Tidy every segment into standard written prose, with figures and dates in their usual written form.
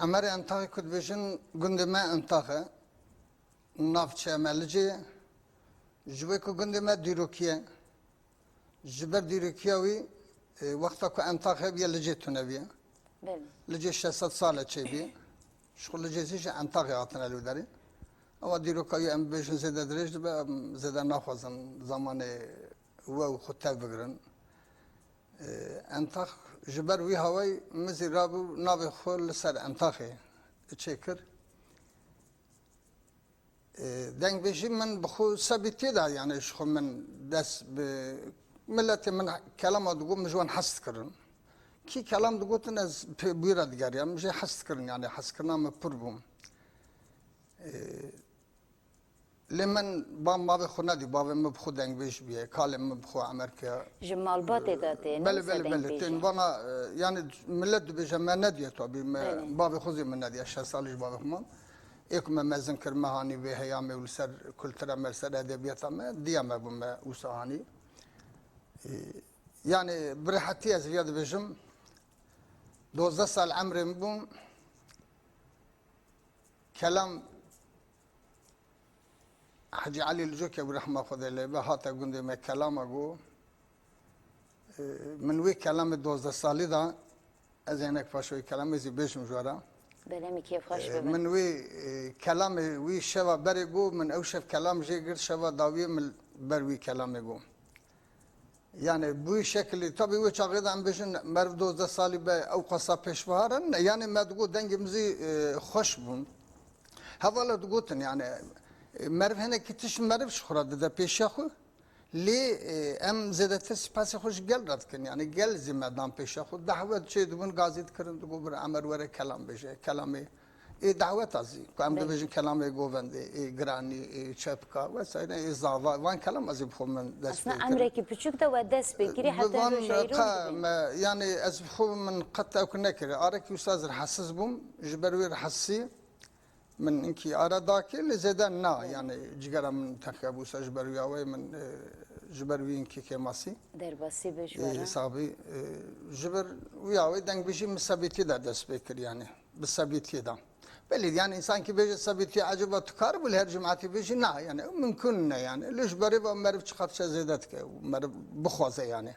أمر أنتاخ كد بيجن قند ما أنتاخه نافش عملجي جوي كو قند ما ديروكيه جبر ديروكياوي وقتا كو أنتاخه بيا لجيتو نبيه لجي 600 سالة شيء شغل لجي زيش أنتاخه عطنا له داري أو ديروكاوي أم بيجن زيادة دريج زيادة ناخوزن زمان هو خطاب بقرن أنتاخ جبر وی هوای مزی رابو ناوی خول سر انتاخه چکر دنگ بیشی من بخو ثابتی دا یعنی شخو من دست به ملت من کلام دگو مجوان حست کرن کی کلام دگو تن از بیرا دیگری هم مجه حست کرن یعنی حست کرنا مپر بوم لمن بام ما بخو ندی بابا مبخو دنگ بیش بیه کالم مبخو امریکا جمال باته داته بله بله بله تین بانا yani millet بیشه من ندیه تو بی بابا خوزی من ندیه 6 سالش بابا خمان ایک من مزن کر مهانی به هیام ولسر کلتر مرسر ادبیات ما دیام بوم وسهانی yani برحتی از یاد بیشم 12 سال عمرم بوم کلام حاجی علی الجوکی برحمه خدا لیبه هاتا گنده ما کلام اگو من وی کلام 12 سالی دا از اینک پاشوی کلام ازی بیشم جوارا بلمی کیف خوش ببین من وی کلام وی شوا بری گو من او شف کلام جی گرد شوا داوی من بر وی کلام گو yani bu şekilde tabii o çağda am beşin merv 12 sali be او قصا peşvaran yani medgu dengimizi hoş bun havala dugotin yani مرف هنه کتیش مرف شخورده ده پیشه خو لی ام زدت سپاس خوش گل رد کن یعنی گل زمدان پیشه خو دعوت چه دبون گازید کردن دو بر امر وره کلام بشه کلامی ای دعوت ازی که ام دو کلامی گوونده ای گرانی ای چپکا و سایه ای زاوا وان کلام ازی بخوام من دست اصلا امریکی پچوک ده و دست بگیری حتی روشیرون yani از بخوام من قط اکن نکره آره که استاد حساس بوم جبروی حسی من إنكي أرى ذاك اللي زادن نا يعني جگرم من تخيبو سجبروي أوي من جبروي إنكي كماسي درباسي بجوارا صابي جبر وياوي دنگ بيجي مسابيتي دا دست بكر يعني بالسابيتي دا بلي يعني إنسان كي بيجي سابيتي عجبه تكارب والهر جماعتي بيجي نا يعني ممكن يعني ليش بري بمرب چخط زادتك ومرب بخوازه يعني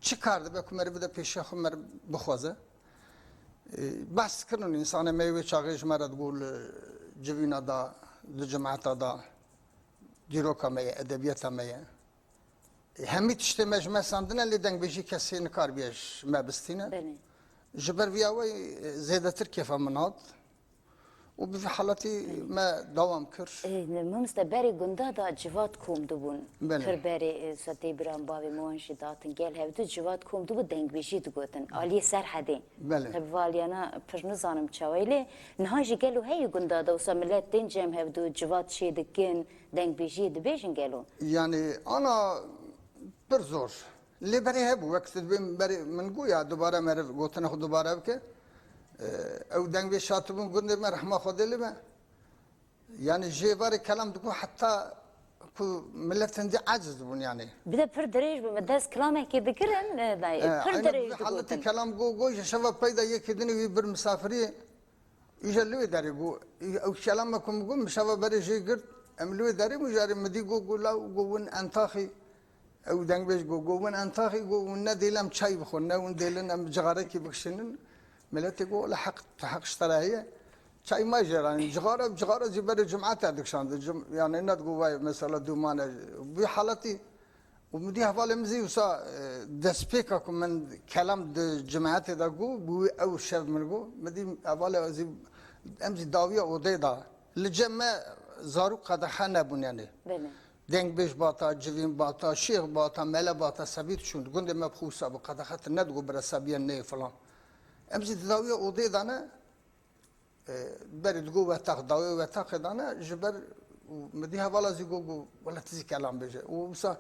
چيكارد بك مرب دا بيشخ مرب بخوازه بحث کردن انسان میوه چاقیش مرد گول جوینا دا لجماعت دا دیروکا میه ادبیات میه همی تشته مجمع ساندنه لیدنگ بیشی کسی نکار بیش مبستینه جبر ویاوی زیده تر کیفا مناد و به حالتی ما دوام کر ممسته بری گنده دا جواد کوم دوبون کر بری ساتی برام باوی موانشی داتن گل هفته جواد کوم دوبون دنگ بیشی دوگوتن آلی سر حدی طب والیانا پر نزانم چاویلی نهاجی گلو هی گنده دا وسا ملت دین جم هفته جواد شی دکن دنگ بیشی دبیشن گلو yani ana bir zor li beri hebu vakt beri من گویا دوباره مرف گوتن خود دوباره بکه او دنگ به شاتبون گنده من رحمه خود لبه yani جیوار کلام دکو حتی کو ملت هندی عجز بون yani بده پر دریج به مدرس کلامه که دکرن پر دریج حالت کلام گو شباب پیدا یکی دنی وی بر مسافری یجلوی داری گو او کلام کم گو مشابه بری جی گرد املوی داری مجاری مدی گو لا گون انتاخی او دنگ بیش گون انتاخی گون ندیلم چای بخون نه اون دیلن ام جغاره کی بخشنن ملت يقول حق اشتراهية شيء ما يجري يعني جغارة زبالة جمعات هذيك شان يعني إنها تقول مثلا دومانة بحالتي ومدي حوالي مزي وسا دسبيككم من كلام جماعات هذا جو بو أو شاف من جو مدي حوالي زي أمزي داوية وديدا لجمع زارو قد حنا بون يعني دنگ بیش باتا جوین باتا شیخ باتا ملا باتا سبیت شون گنده مبخوصه بقدر خاطر ندگو برا سبیان نه فلان امزی داویه اوده دانه برید گو و تاق داویه و تاق دانه جبر مدی حوالا زی گو ولا تزی کلام بجه و بسا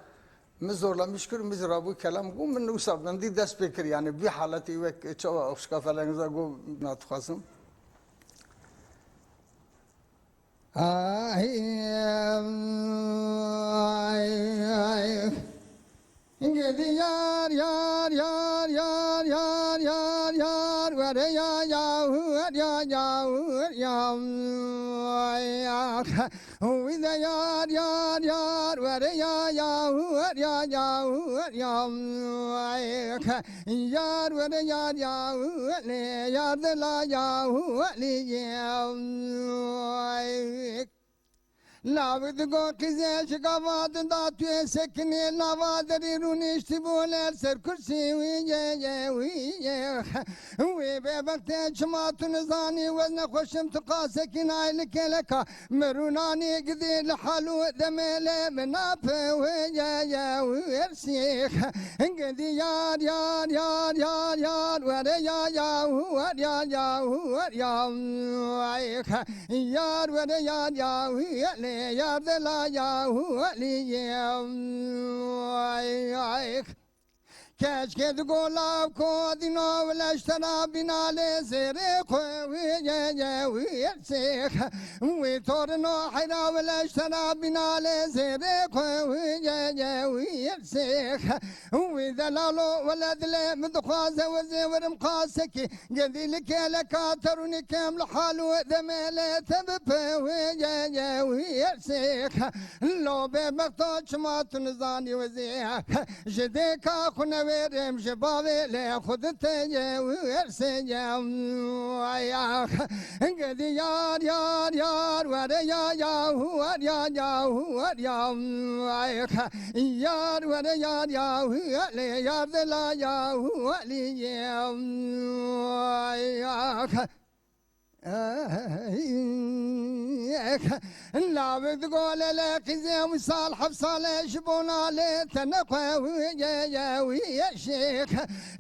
مزورلا مشکل مزرابو کلام گو من نوساب من دی دست بکر یعنی بی حالتی و چوا افشکا فلنگزا گو ناتخواستم İngilizce yar yar yar yar yar yar yar var ya ya ya وإذا يار يار يار وريا يا يا يار وريا يا يار دلا يا Lavd go kize şikavad da tüye sekini lavadri runişti boler ser kursi ye ve be vakte çmatun zani ve ne hoşum tıka sekin aylık eleka merunani gidi halu demele menap ye ersih gidi yar ve ya yar ve ya yar de la yahu aliyem keşke de golav kodino velaştara binale zere koye yersek ve torno hayra velaştara binale zere koye yersek ve dalalo veladle mdkhaze ve zeverim qaseki gedilik leka taruni kaml halu demele tebpe yersek lo be makto çmatun zani ve zeh jedeka khuna verem şebave le khudte ye verseyem ya gedi yar ve ya yar ve ya le yar de la ya aliyem لاود قول لك زي وصال حفصل شبونا لي تنقوي يا شيخ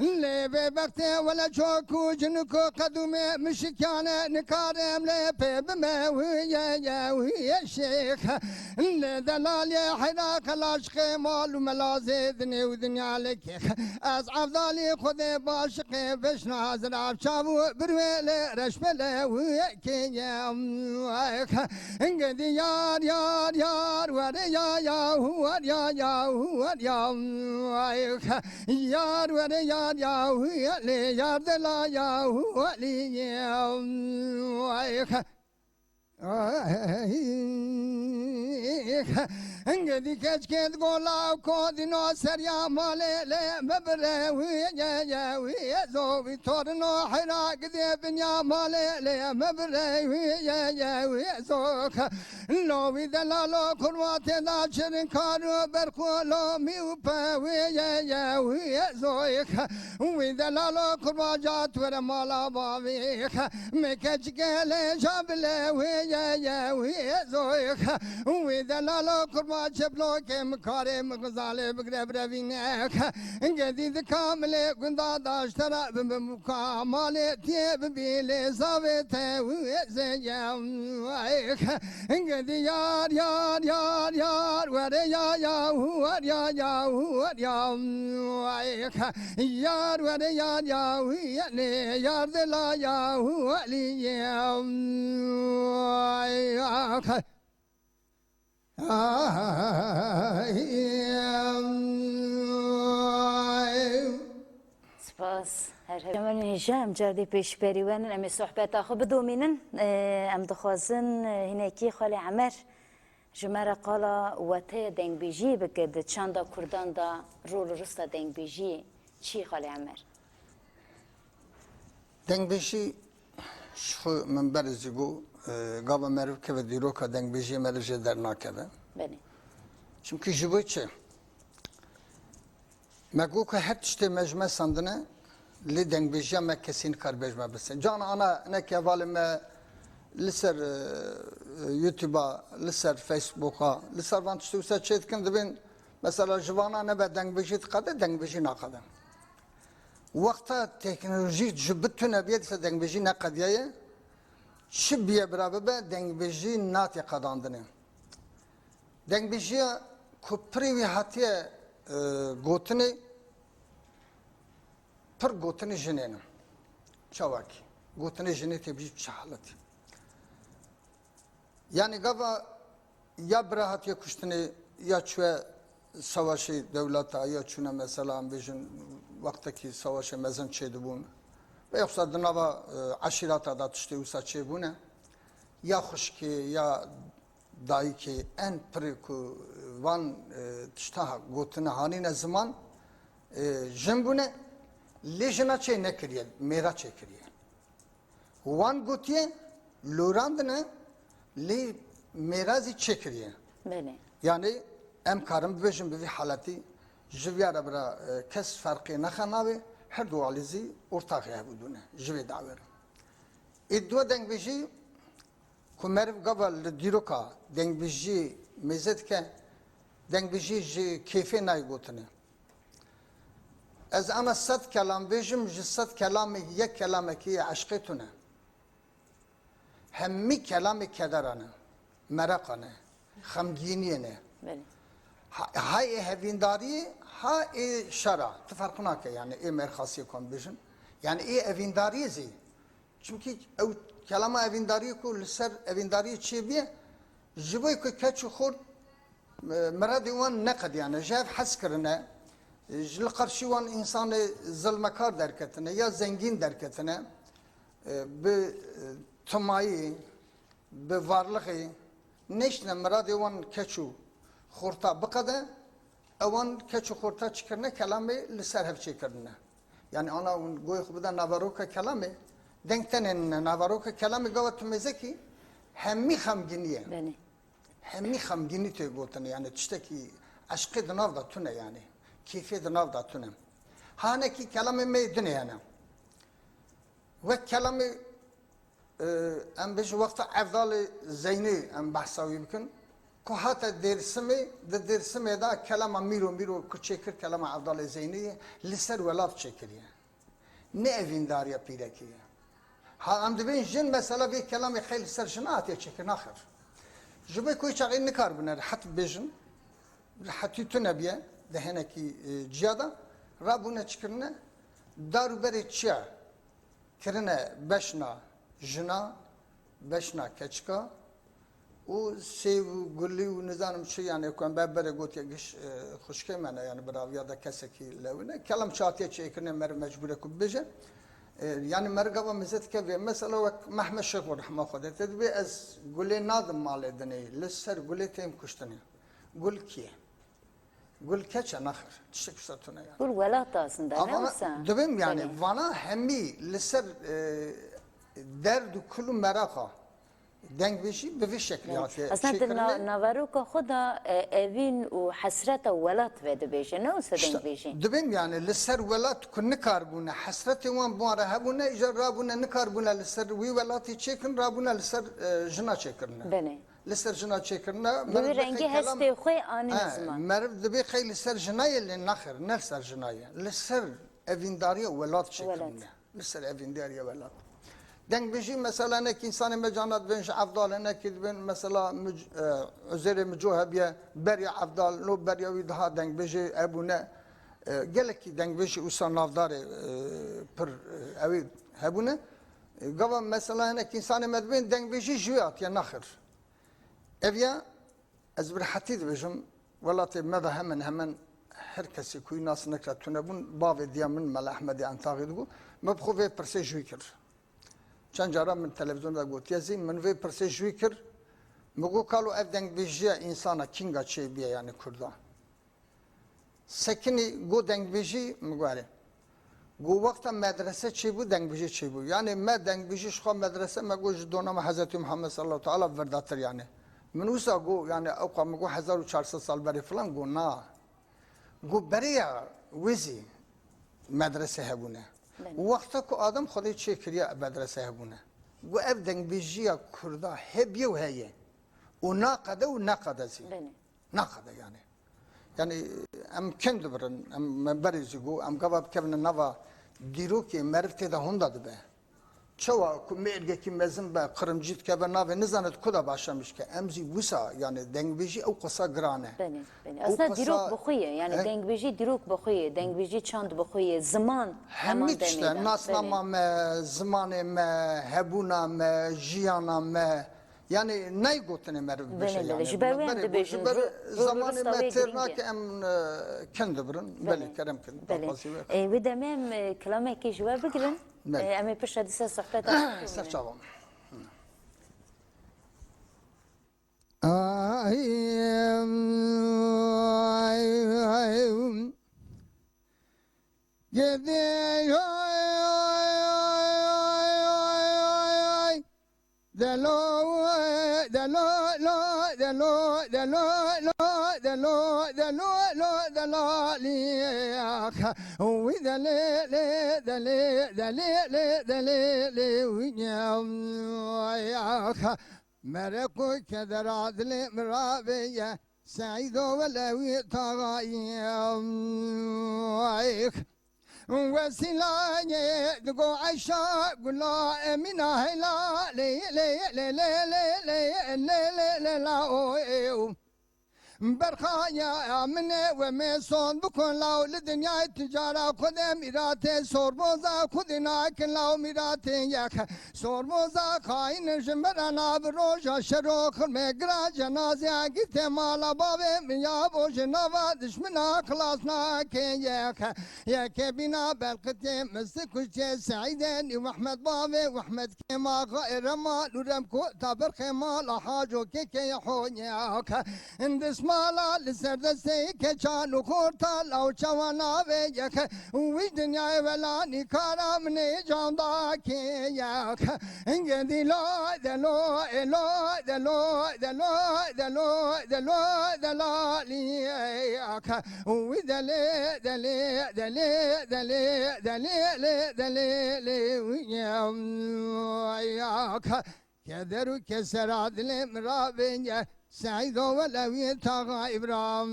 اللي ببكتي ولا شوكو جنكو قدومي مشكانه نكارم لي بماوي يا شيخ اللي دلال يا حراك العشق مال وملازدني ودنيا عليك از عفضالي خذي باشقي باش نازل عبشابو برويلي رشبلي ويكي Engedi yar ve ya yar ve ya le yar de la ya Engedi keşke gola kodino serya male le mebre ya zovi torno hayra gide binya male le mebre ya zok lovi dalalo kurvate da çerin karu berkolo miupa ya zoik vi dalalo kurvajat ve mala bavi me keşke le jable ya zoik vi dalalo kurva çeplo kem kare mgzale bgre brevine ngedi kamle gunda daştara mukamale tiye bile zavete zeyem ngedi yar ve ya yar ve ya ne yar de la ya aliyem سپاس هر من هجام جردی پیش بریون امی صحبت آخو بدومینن ام دخوازن هنکی خالی عمر جمره قالا وته دنگ بیجی بکد چاندا کردان دا رول رستا دنگ بیجی چی خالی عمر؟ دنگ بیجی شو من برزی بو گاوا مرو که و دیرو که دنگ بیجی مرجع در نکرده. بله. Çünkü jiboçe مگو که هر چیز مجمع سندنه لیدنگ بیجی ما کسین کار بیجمع بسه. جان آنا نکیوالی ما لسر یوتیوبا، لسر فیسبوکا، لسر وان تشتو سه چیت کن دبین مثلا جوانا نبا دنگ بیجی تقدر دنگ بیجی نقدر. وقتا تکنولوژی جبتونه بیاد سه دنگ بیجی نقدیه چی بیه برابر به دنگ بیجی ناتی قداندنه. دنگ بیجی کپری هاتیه گوتنی پر گوتنی جنینم چاواکی گوتنی جنی تبیج چهالتی yani gava ya brahat ya kuştuni ya çöğe savaşı devleta ya çuna mesela ambijin vaktaki savaşı mezun çeydi bun و یخصا دنبا عشیرات دا تشتی وسا چه بونه یا خشکی یا دایی که ان پرکو وان تشتا گوتنه هانین زمان جنبونه لیجنا چه نکریه میرا چه کریه وان گوتیه لوراندنه لی میرازی چه کریه بله yani em karım bejim bir halati jiviyara bira kes farkı nakhanabe her dualizi ortak ya budune jivi daver iddo dengbeji kumer gabal diroka dengbeji mezetke dengbeji ji keyfe nay gotne az ana sad kelam bejim ji sad kelam yek kelam ki aşketune hemmi kelam kederane merakane خمگینیه بله های هوینداری ها شرع تفرقنا که یعنی ای مرخصی کن بشن یعنی ای هوینداری زی çünkü o kelama هوینداری کو لسر هوینداری چی بیه جبای که کچو خور مرادی وان نقد yani جاف حس کرنه جل قرشی وان انسان ظلمکار درکتنه یا زنگین درکتنه به تمایی به varlığı neşne merad evan keçu xorta bıqada evan keçu xorta çıkırne kelamı liser hep çekirne yani ana goy xubda navaroka kelamı denktenen navaroka kelamı gavat mezeki hemmi xamginiye بله hemmi xamgini te gotane yani tişteki aşkı dınav da tune yani keyfi dınav da tune hane ki kelamı meydine yani ve kelamı ام بهش وقت افضل زینی ام بحثاوی بکن که حتی درسمه دا کلام میرو کچکر کلام افضل زینی لسر ولاد چکریه نه اوینداریا پیرکیه ها ام دبین جن مثلا bir کلام خیلی سر جنات چکر ناخر جبه کوی چاقی نکار بنر حتی بجن حتی تو نبیه دهنه کی جیادا رابونه چکرنه دارو بری چیا کرنه بشنا jina beşna keçka o sev gulli u nizanım şey yani kon bebere gotiye giş xuşke mena yani bravya da keseki levne kelam çatiye çekine mer mecbure kubbeje yani mergaba mezet ke ve mesela ve Mehmet Şeyh rahme khoda tedbi az gulle nadım mal edene lisser gulle tem kuştani gul ki gul keçe naxır çiçek satına yani gul velat aslında ne olsa dibim yani vana hemmi lisser درد و کل مراقه دنگ بشی به وی شکلی هاتی اصلا نواروکا خدا اوین و حسرت ولات وده بیشه نه اوسا دنگ بیشه دبیم یعنی لسر ولات کن نکار بونه حسرت وان بواره هبونه اجار رابونه نکار بونه لسر وی ولاتی چکن رابونه لسر جنا چکرنه بله لسر جنا چکرنه دوی رنگی هسته خوی آنی نزمان مرد دبی خیلی لسر جنایه لنخر نلسر جنایه لسر اوینداری ولات چکرنه لسر اوینداری ولات دنگ بشی مثلا یک انسان مجانات بینش افضل نکید بین مثلا عزیر مجوه بیه بری افضل لو بری ویدها دنگ بشی ابونه گلکی دنگ بشی اوسان نافدار پر اوید هبونه قبل مثلا یک انسان مدبین دنگ بشی جویات یا نخر اویا از برحتید بشم ولات مده همن هر کسی کوی ناس نکرد تونبون باو دیامن مل احمدی انتاقید گو مبخوه پرسه جوی کرد چند جارا من تلویزیون دا گوتیه زی من وی پرسه جوی کر مگو کالو اف دنگ بیجیه انسانا کینگا چه بیه یعنی کردا سکنی گو دنگ بیجی مگواره گو وقتا مدرسه چه بو دنگ بیجی چه بو یعنی ما دنگ بیجی شخوا مدرسه مگو جدونام حضرت محمد صلی اللہ تعالی ورداتر یعنی من وسا گو یعنی اوقا مگو 1400 سال بری فلان گو نا گو بریا ویزی مدرسه هبونه وقتا که آدم خودی چه کریه مدرسه هبونه گو اف دنگ بیجیه کردا هبیه و هیه و ناقده زی ناقده yani am kendi birin am barizi go am gabab kevne nava diru ki merfte da honda be çava ku melge ki mezin be kırımcit ke be nave nizanet kuda başlamış ki emzi vusa yani dengbeji o qasa grane beni aslında diruk bxuye yani dengbeji diruk bxuye dengbeji çand bxuye zaman hem işte nasnama me zamane me hebuna me jiyana me yani nay gotene mer bir şey yani zamanı meterna ki em kendi birin beli kerem kendi ve demem kelame ki jwa bigrin أمي بشر دي صحبة سفشاوم مرقو كدرات المرابية سعيدو ولوي طغايم وسلاي دقو عشاق قلا منا هلا لي لي لي لي لي لي لي لا برخايا من ومسون بكون لو لدنيا تجارة خذ ميراتي صور بوزا خذنا كلاو ميراتي ياك صور بوزا خاين جمرنا بروجا شروخ مقرا جنازة قلت مالا بابي من يابو جنابا دشمنا خلاصنا كي ياك بنا بالقتي مسكوش سعيدين وأحمد بابي وأحمد كما غير ما نرمكو تبر خمال حاجو كي يحونياك اندس مالا لسردسي كشانو خورتا لو شوانا بيك ويدنيا ولا نكارا مني جاندا كياك انجدي لو دلو الو دلو دلو دلو دلو دلو لياك ويدلي دلي دلي دلي دلي دلي وياك كدرو كسراد المرابين سعيد ولوي طغى إبراهيم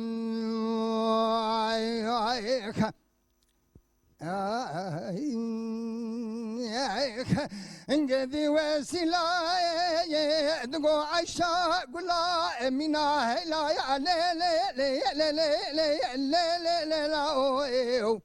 انجذي وسلاي دقو عشاق قلا منا هلا يا لي لي لي لي لي لي لي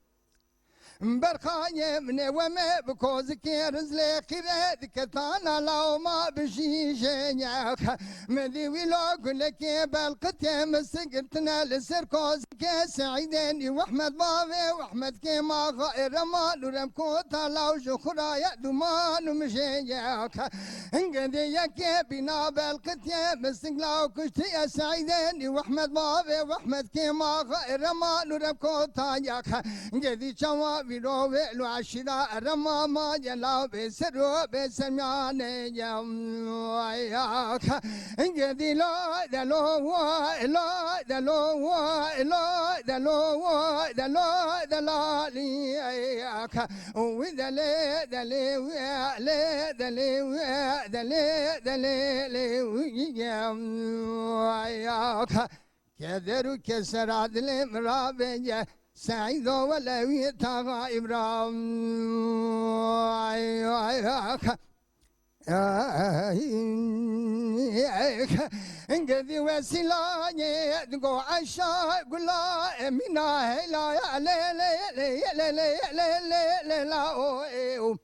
برخاية من وما بكوز كيرز لي خيرات كتانا لو ما بشيشينياك مذي ويلوك لك بالقتي مسكتنا لسركوز كي سعيدين واحمد بابي واحمد كيما غير مال ورمكوتا لو شخرا يدمان ومشينياك انقذي يكي بنا بالقتي مسك لو كشتي سعيدين واحمد بابي واحمد كيما غير مال ورمكوتا ياك انقذي شواب بيروي لو عشرة رما ما يلاو بسرو بسمياني يوم وياك انجدي لو دلو لا دلو لا دلو دلو دلالي ياك ودلي دلي ولي دلي دلي دلي يوم وياك كذرو كسراد المرابية سعيد ولوي طغى إبراهيم انقذي وسلاي دقو عشاق قلا منا هلا يا لي لي لي لي لي لا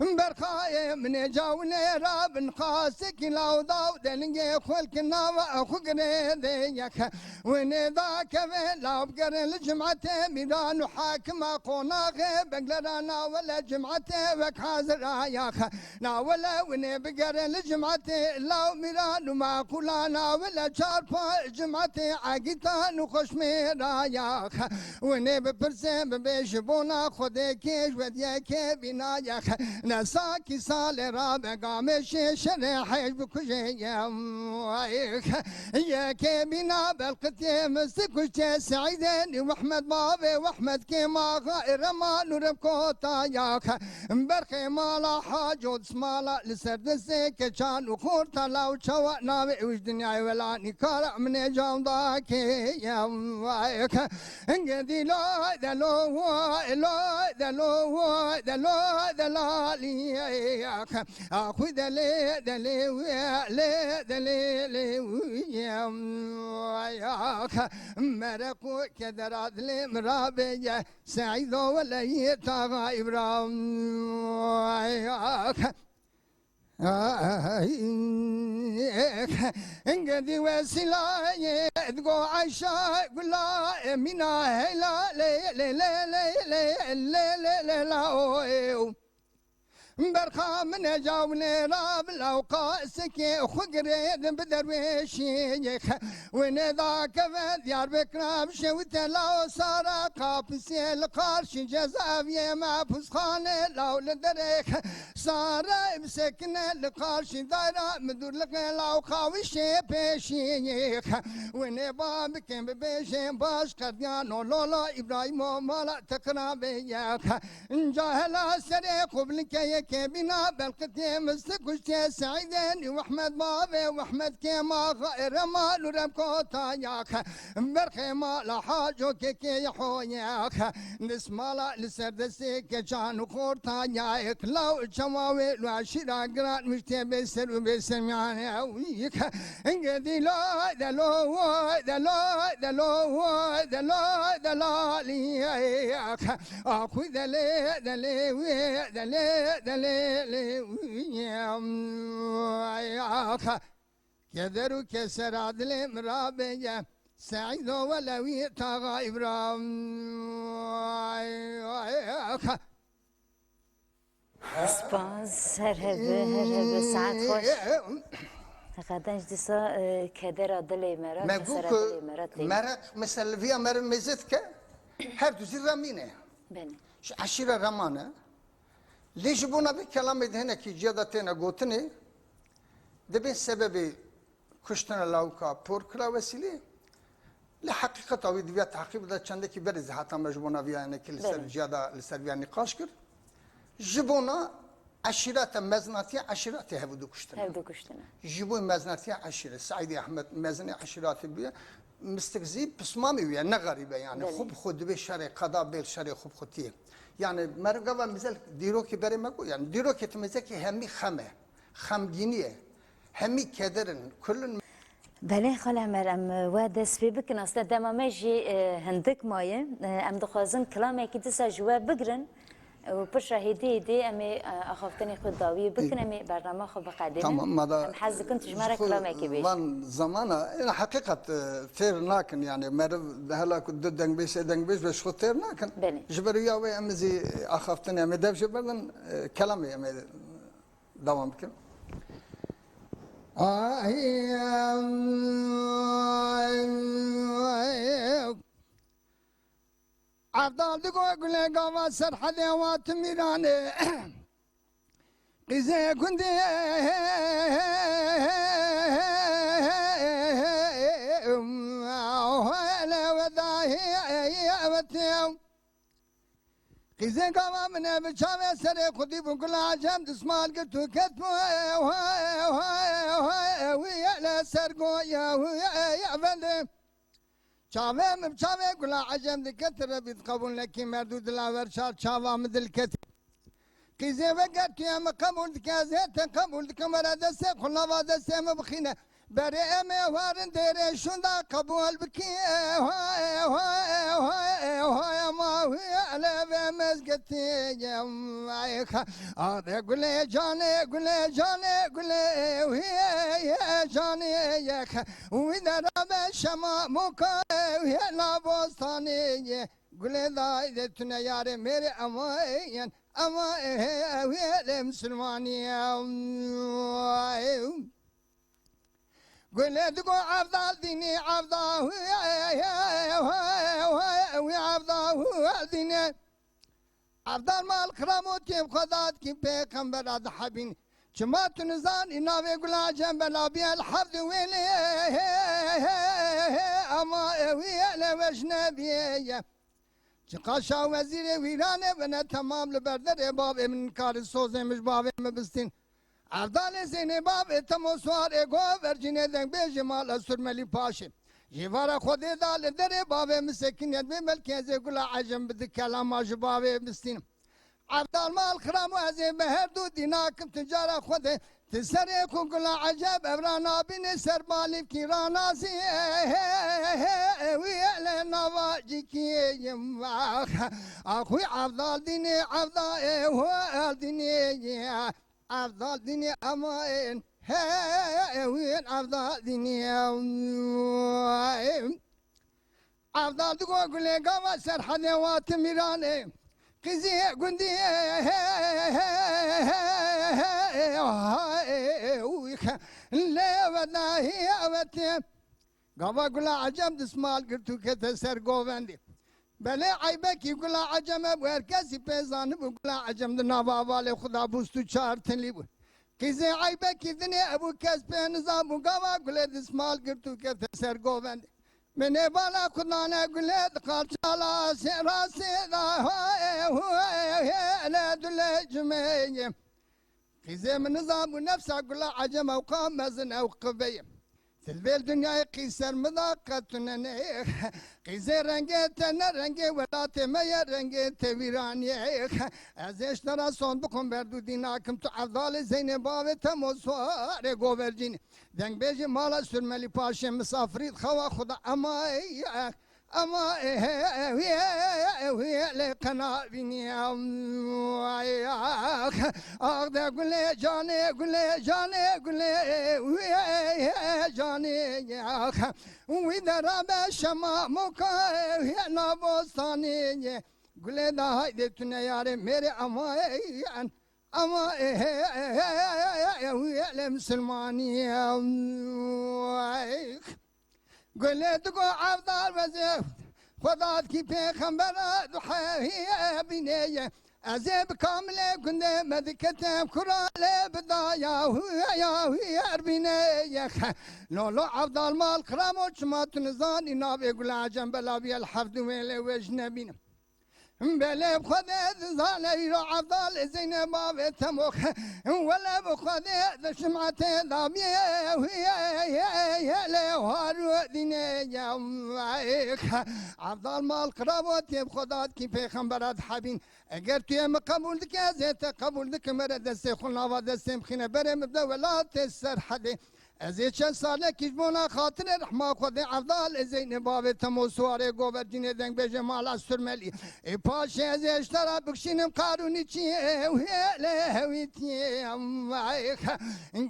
برخاية من جاوني راب خاصك لو ضاو دلنجي خلك النوى أخوكني ذيك وين ذاك لو بقر الجمعة ميران وحاكم قوناغي بقلرانا ولا جمعة وك حاضر ياك نا ولا وين بقر الجمعة لو ميران وما قولانا ولا شارفا جمعة عقيتان وخش ميرا ياك وين ببرسم بيشبونا خديكيش وديك بنا ياك نساكي صال رابع قامش شريحي بكجي يا كيبنا بالقتي مستكوش سعيدين واحمد بابي واحمد كيما غير ما نربكوتا ياك برخي مالا حاجود سمالا لسرد السيك كان وخورتا لو شوانا وش دنيا ولا نكارع من جامداك يا وايك انقذي لو دلو لا دلو دلو دلالي ياك اخذ دلي دلي ويا دلي وياك مرقو كدرات لي مرابية سعيد ولا يطغى إبراهيم وياك انقذي وسلاي دقو عشاق قلا منا هلا لي لي لي لي لي لي لا برخا من جاوني راب لو قاسك خقريد بدرويشي ونذاك في ديار بكرة بشوت لو صار قابسي القارش جزافية مع فسخان لو لدريك صار بسكن القارش دايرة مدور لك لو خاوشي بيشي ونبابك ببيشي باش قديانو لولا إبراهيم مالا تقرابيك جاهلا سري قبلك كبنا بلقتي مستكشتي سعيدين واحمد بابي واحمد كيما غير مال ربكو تاياك برخي مال حاجو كي يحوياك نسمالا لسردسي كجان وخور تاياك لو جواوي لو عشيرا قرات مشتي بيسر وبيسر يعني اويك انقدي لا دلو دلو دلو دلو دلو ليك اخو دلي دلي دلي دلي وياك كدرو كسر عدل مرابية سعيد ولوي طاغى إبراهيم سپاس هر ساعت خوش غداش دیسا کدر دلی مرا مرق مثل ویا مرق مزد که هر دوزی رامینه عشیره رمانه ليش بونا بكلام هنا كي جادتنا قوتني دبي سبب كشتنا لاوكا بوركلا وسيلي لحقيقة أو دبي تحقيق ده چنده كي برز حتى مجبونا بيا يعني كل سر جادا لسر بيا نقاش كر جبونا عشيرات مزناتي عشيرات هبدو كشتنا جبون مزناتي عشيرة سعيد أحمد مزني عشيرات بيا مستكزي بسمامي ويا نغريبة يعني خوب خود بي شرع قضاء بيل شرع خوب خودتيه يعني مرقبا مثل ديروكي بري ماكو يعني ديروكي تمزكي همي خمگينيه همي كدرن كلن بله خاله مرم و دست بی بکن اصلا دمامه جی هندک مایه ام دخوازن کلامه که دسا جواب بگرن و پر شاهدی دی امی اخافتنی خود داوی بکن امی برنامه خود بقدمه تمام ماذا ام حز كنت جمارة كلامه كي بيش من زمانه إن حقيقة تير ناكن يعني مرة هلا كنت دنگ بيش بس خود تير ناكن جبريا وي امزي اخافتني امي دب جبرن كلامي امي دوام بكن عبدال دقوق لقوا سرح ديوات ميراني قزي كندي قزي قوا من بشامي سري خدي بكل عجم تسمال قلتو كتبو ويا سرقو يا بلد شاوام بشاوي كل عجم دكتر بيتقبل لك مردود لاور شال شاوام دلكتر قزي وقت يا مقبول دكازت قبول دكمرا دسه خلاوا دسه مبخينه بري امي وارن ديري شوندا قبول بكي هاي ما هي على بمسكتي يا مايك هذا قولي جاني قولي جاني قولي وهي يا جاني ياك واذا رب الشما موكا وهي لا بوستاني قولي ذا تنا ياري ميري امان اما وهي المسلمانيه قلت قو عبدال ديني عبدال ديني عبدال مال كراموت كيف خدات كيف بيكمبر هذا حبين جماعة نزان إناوي قلا جنبلا بيا الحفظ ويلي أما ويلي وجنبيه قاشا وزير ويرانه بنا تمام لبردر باب من كار السوزه مش باب مبستين عبدال زين باب تمو سوار اگو ورجينه دنگ به جمال سرملي پاشه جوار خود دال در باب مسكينيت به ملكيزه گلا عجم بد كلام باب مستين عبدال مال خرام وزي بهر دو ديناكم تجاره خود تسري كوكلا عجب ابرانا بن سربالي كيرانا سي ويلا نواجكي يماخ اخوي عبدال ديني عبدال هو ديني عبدال ديني امان وين عبدال ديني عبدال تقول لي قام سرحدي واتميراني قزي قندي لا والله أبتي قبا قلا عجم دسمال قرتو كتسر قوفندي بله عیبه کی گلا عجمه و هر کسی پیزانه و گلا عجم دنا باواله خدا بوستو چار تنلی بود کیزه عیبه کی دنه ابو کس په نظام و گوا گله دسمال گرتو که تسر گووند منه بالا خدا نه گله دقال چالا سرا سدا لا دل جمعه کیزه من نظام و نفسه گلا عجمه و قام مزن او قبیه تلبيل دنيا قيسر مذاقتنا قيسر رنجتنا رنج ولا تمير رنج تبيراني ازيش ترى صون بكم بردو ديناكم تعذال زين باب تموسوار غوفرجين دنگ بيجي مالا سرملي باشا مسافرين خوا خدا اما ويا لقنا بني اخ ده قول جاني قول جاني قول ويا جاني اخ وإذا ربى شما مكا نابوستاني قول ده هاي تنا ياري ميري اما ويا المسلماني قلت تقو عبدال وزيف خدات کی پیغمبر دحیه بینیه عذاب کامله کنده مدکتم کراله بدایا هویا بینیه لولو عبدال مال کرامو چماتون زانی نابه گل عجم بلاوی الحفظ ویله وجنبینم بله بخده زاله رو عبدال زینب آوه تموخ ولا بخده دشمعت دامیه ویه لهارو دینه یومایک عبدال مال قرابات بخدات کی پیغمبرات حبین اگر توی قبول دکه زیت قبول دکه مرد دسته خلنا و دسته مخینه برم بدولات سرحده ازی چند ساله کشبونا خاطر رحمه خود عبدال زین باب تموسواره گوبر جینه دنگ به جمال سرملی ای پاشه ازی اشترا بکشینم قارونی چیه و هیله هویتیه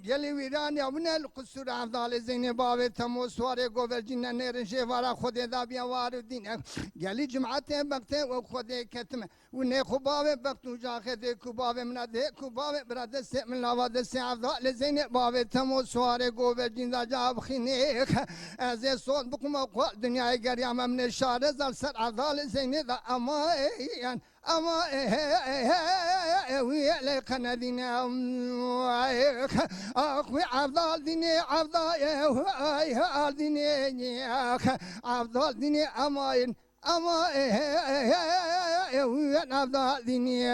گلی ویرانی ابن القصور عبدال زین باب تموسواره گوبر جینه نرنشه وارا خود دابیا وارو دینه گلی جمعت بقته و خود کتمه و نه خوباوه بقتو جاخده کوباوه منده کوباوه براده سی من لاواده سی عبدال زین باب تموسواره گوبر جیندا جاب خینیخ از صوت بکم اقوال دنیای گریم من شاره زل سر عضال زینی دا اما ویلی قندین اخوی عضال دینی عضال دینی عضال دینی اماین ویلی عضال دینی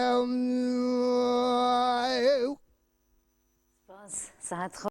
ساعت